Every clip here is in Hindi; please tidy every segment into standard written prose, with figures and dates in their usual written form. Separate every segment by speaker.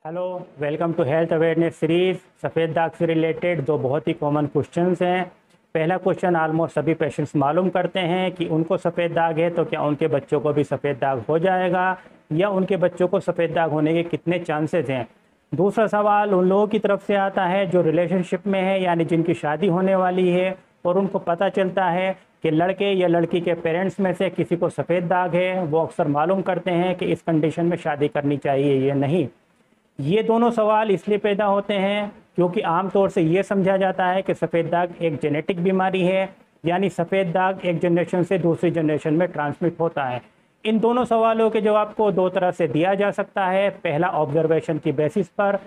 Speaker 1: Hello, welcome to health awareness series. सफ़ेद दाग से रिलेटेड दो बहुत ही कॉमन क्वेश्चंस हैं। पहला क्वेश्चन ऑलमोस्ट सभी पेशेंट्स मालूम करते हैं कि उनको सफ़ेद दाग है तो क्या उनके बच्चों को भी सफ़ेद दाग हो जाएगा या उनके बच्चों को सफ़ेद दाग होने के कितने चांसेस हैं। दूसरा सवाल उन लोगों की तरफ से आता है जो रिलेशनशिप में है, यानी जिनकी शादी होने वाली है और उनको पता चलता है कि लड़के या लड़की के पेरेंट्स में से किसी को सफ़ेद दाग है। वो अक्सर मालूम करते हैं कि इस कंडीशन में शादी करनी चाहिए या नहीं। ये दोनों सवाल इसलिए पैदा होते हैं क्योंकि आमतौर से ये समझा जाता है कि सफ़ेद दाग एक जेनेटिक बीमारी है, यानी सफ़ेद दाग एक जनरेशन से दूसरी जनरेशन में ट्रांसमिट होता है। इन दोनों सवालों के जवाब को दो तरह से दिया जा सकता है। पहला, ऑब्जर्वेशन की बेसिस पर।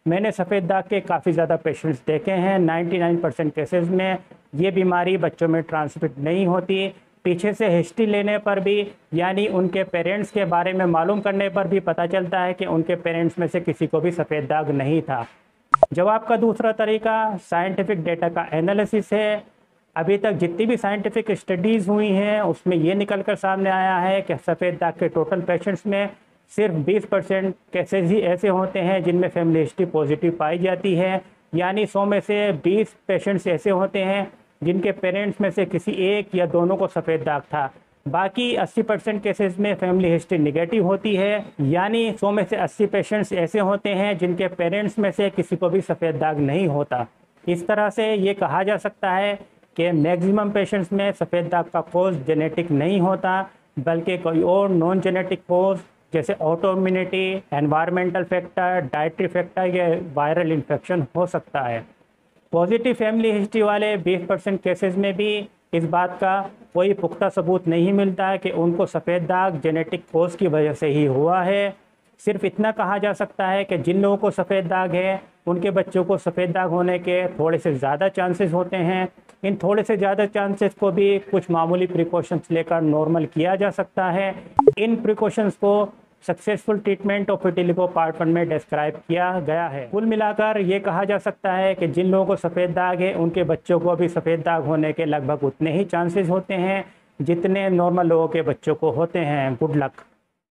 Speaker 1: मैंने सफ़ेद दाग के काफ़ी ज़्यादा पेशेंट्स देखे हैं। 99% केसेस में ये बीमारी बच्चों में ट्रांसमिट नहीं होती। पीछे से हिस्ट्री लेने पर भी, यानी उनके पेरेंट्स के बारे में मालूम करने पर भी पता चलता है कि उनके पेरेंट्स में से किसी को भी सफ़ेद दाग नहीं था। जवाब का दूसरा तरीका साइंटिफिक डेटा का एनालिसिस है। अभी तक जितनी भी साइंटिफिक स्टडीज़ हुई हैं उसमें ये निकल कर सामने आया है कि सफ़ेद दाग के टोटल पेशेंट्स में सिर्फ 20% केसेज ही ऐसे होते हैं जिनमें फैमिली हिस्ट्री पॉजिटिव पाई जाती है। यानी 100 में से 20 पेशेंट्स ऐसे होते हैं जिनके पेरेंट्स में से किसी एक या दोनों को सफ़ेद दाग था। बाकी 80% केसेस में फैमिली हिस्ट्री नेगेटिव होती है, यानी 100 में से 80 पेशेंट्स ऐसे होते हैं जिनके पेरेंट्स में से किसी को भी सफ़ेद दाग नहीं होता। इस तरह से ये कहा जा सकता है कि मैक्सिमम पेशेंट्स में सफ़ेद दाग का कोज जेनेटिक नहीं होता, बल्कि कोई और नॉन जेनेटिक कोज जैसे autoimmunity, environmental factor, dietary factor या वायरल इन्फेक्शन हो सकता है। पॉजिटिव फैमिली हिस्ट्री वाले 20% केसेस में भी इस बात का कोई पुख्ता सबूत नहीं मिलता है कि उनको सफ़ेद दाग जेनेटिक कोज की वजह से ही हुआ है। सिर्फ इतना कहा जा सकता है कि जिन लोगों को सफ़ेद दाग है उनके बच्चों को सफ़ेद दाग होने के थोड़े से ज़्यादा चांसेस होते हैं। इन थोड़े से ज़्यादा चांसेस को भी कुछ मामूली प्रिकॉशंस लेकर नॉर्मल किया जा सकता है। इन प्रिकॉशंस को successful treatment of vitiligo part 1 में डिस्क्राइब किया गया है। कुल मिलाकर ये कहा जा सकता है कि जिन लोगों को सफ़ेद दाग है उनके बच्चों को भी सफ़ेद दाग होने के लगभग उतने ही चांसेस होते हैं जितने नॉर्मल लोगों के बच्चों को होते हैं। Good luck.